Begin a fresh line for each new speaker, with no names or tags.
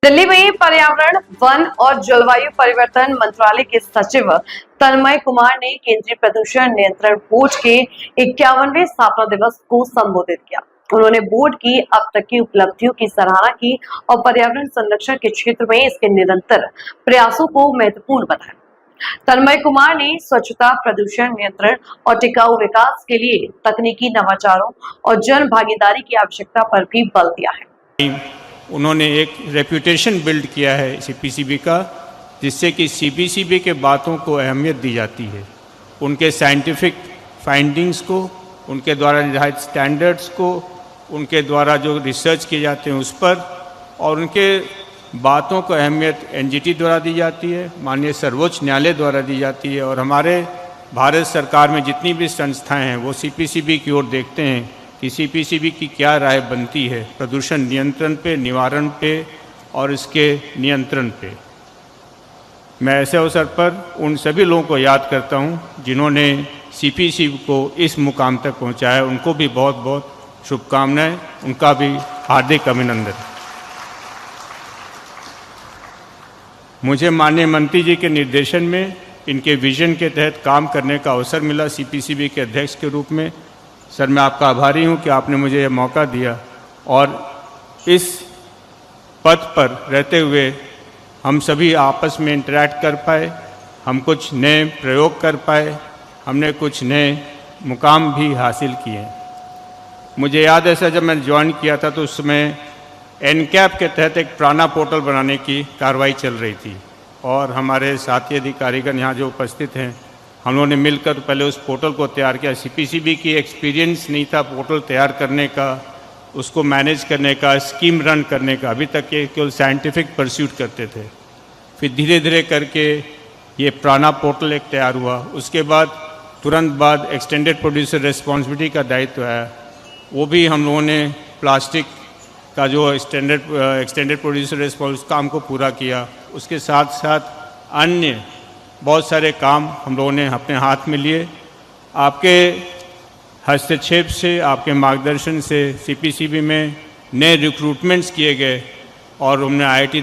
दिल्ली में पर्यावरण, वन और जलवायु परिवर्तन मंत्रालय के सचिव तन्मय कुमार ने केंद्रीय प्रदूषण नियंत्रण बोर्ड के 51वें स्थापना दिवस को संबोधित किया। उन्होंने बोर्ड की अब तक की उपलब्धियों की सराहना की और पर्यावरण संरक्षण के क्षेत्र में इसके निरंतर प्रयासों को महत्वपूर्ण बताया। तन्मय कुमार ने स्वच्छता, प्रदूषण नियंत्रण और टिकाऊ विकास के लिए तकनीकी नवाचारों और जन भागीदारी की आवश्यकता पर भी बल दिया है।
उन्होंने एक रेपुटेशन बिल्ड किया है सीपीसीबी का, जिससे कि सीपीसीबी के बातों को अहमियत दी जाती है, उनके साइंटिफिक फाइंडिंग्स को, उनके द्वारा निर्धारित स्टैंडर्ड्स को, उनके द्वारा जो रिसर्च किए जाते हैं उस पर, और उनके बातों को अहमियत एनजीटी द्वारा दी जाती है, माननीय सर्वोच्च न्यायालय द्वारा दी जाती है। और हमारे भारत सरकार में जितनी भी संस्थाएं हैं वो सीपीसीबी की ओर देखते हैं कि सीपीसीबी की क्या राय बनती है प्रदूषण नियंत्रण पे, निवारण पे और इसके नियंत्रण पे। मैं ऐसे अवसर पर उन सभी लोगों को याद करता हूं जिन्होंने सीपीसीबी को इस मुकाम तक पहुंचाया। उनको भी बहुत बहुत शुभकामनाएं, उनका भी हार्दिक अभिनंदन। मुझे माननीय मंत्री जी के निर्देशन में इनके विजन के तहत काम करने का अवसर मिला सीपीसीबी के अध्यक्ष के रूप में। सर, मैं आपका आभारी हूं कि आपने मुझे यह मौका दिया और इस पद पर रहते हुए हम सभी आपस में इंटरैक्ट कर पाए, हम कुछ नए प्रयोग कर पाए, हमने कुछ नए मुकाम भी हासिल किए। मुझे याद है सर, जब मैंने ज्वाइन किया था तो उस समय एनकैप के तहत एक प्राणा पोर्टल बनाने की कार्रवाई चल रही थी और हमारे साथी अधिकारीगण यहाँ जो उपस्थित हैं, हम लोगों ने मिलकर पहले उस पोर्टल को तैयार किया। सीपीसीबी की एक्सपीरियंस नहीं था पोर्टल तैयार करने का, उसको मैनेज करने का, स्कीम रन करने का। अभी तक ये केवल साइंटिफिक परस्यूट करते थे। फिर धीरे धीरे करके ये प्राणा पोर्टल एक तैयार हुआ। उसके बाद तुरंत बाद एक्सटेंडेड प्रोड्यूसर रिस्पॉन्सिबिलिटी का दायित्व आया, वो भी हम लोगों ने प्लास्टिक का जो एक्सटेंडेड प्रोड्यूसर रिस्पॉन्सिबिलिटी काम को पूरा किया। उसके साथ साथ अन्य बहुत सारे काम हम लोगों ने अपने हाथ में लिए। आपके हस्तक्षेप से, आपके मार्गदर्शन से सीपीसीबी में नए रिक्रूटमेंट्स किए गए और हमने आईआईटी